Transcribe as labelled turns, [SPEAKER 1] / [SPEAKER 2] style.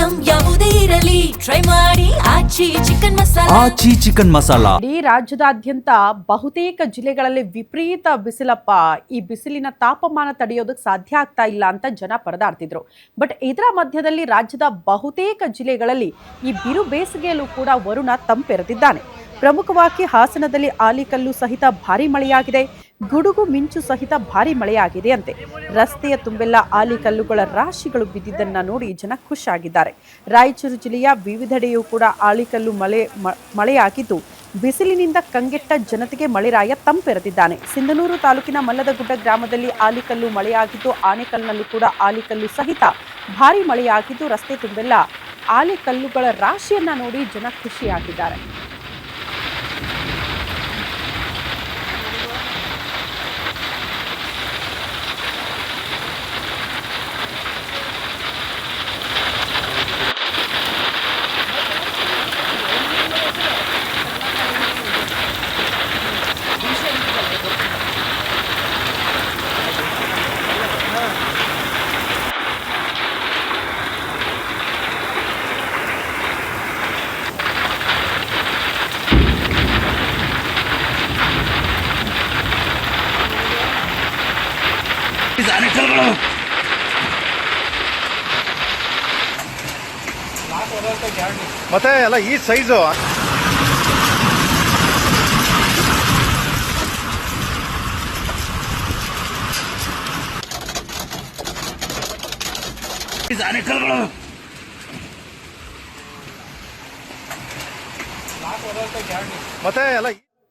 [SPEAKER 1] Item ಯಾವುದೇ ಇರಲಿ try ಮಾಡಿ ಆಚಿ ಚಿಕನ್ ಮಸಾಲಾ.
[SPEAKER 2] ಇಡೀ ರಾಜ್ಯದಾದ್ಯಂತ ಬಹುತೇಕ ಜಿಲ್ಲೆಗಳಲ್ಲಿ ವಿಪರೀತ ಬಿಸಿಲಪ್ಪ. ಈ ಬಿಸಿಲಿನ ತಾಪಮಾನ ತಡೆಯೋದಕ್ಕೆ ಸಾಧ್ಯ ಆಗ್ತಾ ಇಲ್ಲ ಅಂತ ಜನ ಪರದಾಡ್ತಿದ್ರು. ಬಟ್ ಇದರ ಮಧ್ಯದಲ್ಲಿ ರಾಜ್ಯದ ಬಹುತೇಕ ಜಿಲ್ಲೆಗಳಲ್ಲಿ ಈ ಬಿರು ಬೇಸಿಗೆಯಲ್ಲೂ ಕೂಡ ವರುಣ ತಂಪೆರೆದಿದ್ದಾನೆ. ಪ್ರಮುಖವಾಗಿ ಹಾಸನದಲ್ಲಿ ಆಲಿಕಲ್ಲು ಸಹಿತ ಭಾರಿ ಮಳೆಯಾಗಿದೆ. ಗುಡುಗು ಮಿಂಚು ಸಹಿತ ಭಾರಿ ಮಳೆಯಾಗಿದೆ ಅಂತೆ. ರಸ್ತೆಯ ತುಂಬೆಲ್ಲ ಆಲಿಕಲ್ಲುಗಳ ರಾಶಿಗಳು ಬಿದ್ದಿದ್ದನ್ನ ನೋಡಿ ಜನ ಖುಷಿಯಾಗಿದ್ದಾರೆ. ರಾಯಚೂರು ಜಿಲ್ಲೆಯ ವಿವಿಧೆಡೆಯೂ ಕೂಡ ಆಲಿಕಲ್ಲು ಮಳೆಯಾಗಿದ್ದು ಬಿಸಿಲಿನಿಂದ ಕಂಗೆಟ್ಟ ಜನತೆಗೆ ಮಳೆರಾಯ ತಂಪೆರೆದಿದ್ದಾನೆ. ಸಿಂಧನೂರು ತಾಲೂಕಿನ ಮಲ್ಲದಗುಡ್ಡ ಗ್ರಾಮದಲ್ಲಿ ಆಲಿಕಲ್ಲು ಮಳೆಯಾಗಿದ್ದು ಆನೆಕಲ್ನಲ್ಲೂ ಕೂಡ ಆಲಿಕಲ್ಲು ಸಹಿತ ಭಾರಿ ಮಳೆಯಾಗಿದ್ದು ರಸ್ತೆ ತುಂಬೆಲ್ಲ ಆಲಿಕಲ್ಲುಗಳ ರಾಶಿಯನ್ನ ನೋಡಿ ಜನ ಖುಷಿಯಾಗಿದ್ದಾರೆ.
[SPEAKER 3] ಮತ್ತೆ ಎಲ್ಲ ಈ ಸೈಜು ಮತ್ತೆ ಎಲ್ಲ